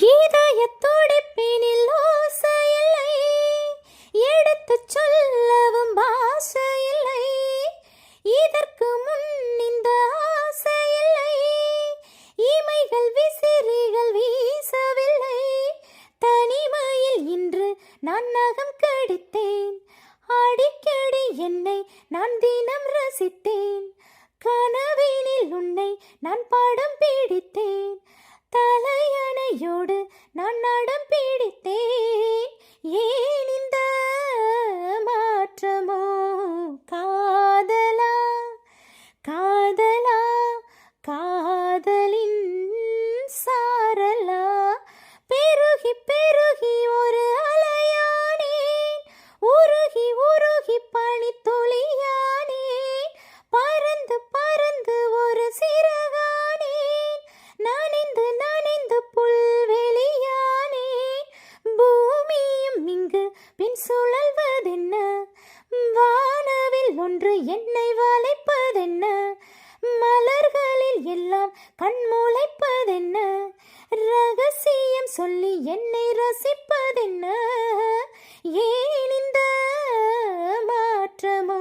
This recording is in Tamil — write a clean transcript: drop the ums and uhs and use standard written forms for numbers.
இதயத்துடிப்பினில் ஓசையில்லை, எடுத்துச் சொல்லவும் பாஷையில்லை. இதற்கு முன் இந்த ஆசையில்லை, இமைகள் விசிறிகள் வீசவில்லை. தனிமையில் இன்று நான் நகம் கடித்தேன், அடிக்கடி என்னை நான் தினம் ரசித்தேன். கனவினில் உன்னை நான் படம் பிடித்தேன், தலையணையோடு நான் நடம் பிடித்தேன். ஏன் இந்த மாற்றமோ? காதலா காதலா காதலின் சாரலா? பெருகி பெருகி ஒரு அலையானேன், உருகி உருகி பனித்துளியானேன். பறந்து பறந்து ஒரு சிறகானேன், நனைந்து நனைந்து புல்வெளியானேன். பூமியும் இங்கு பின் சுழல்வதென்ன? வானவில் ஒன்று என்னை வளைப்பதென்ன? மலர்களில் எல்லாம் கண்முளைப்பதென்ன? ரகசியம் சொல்லி என்னை ரசிப்பதென்ன? ஏன் இந்த மாற்றமோ?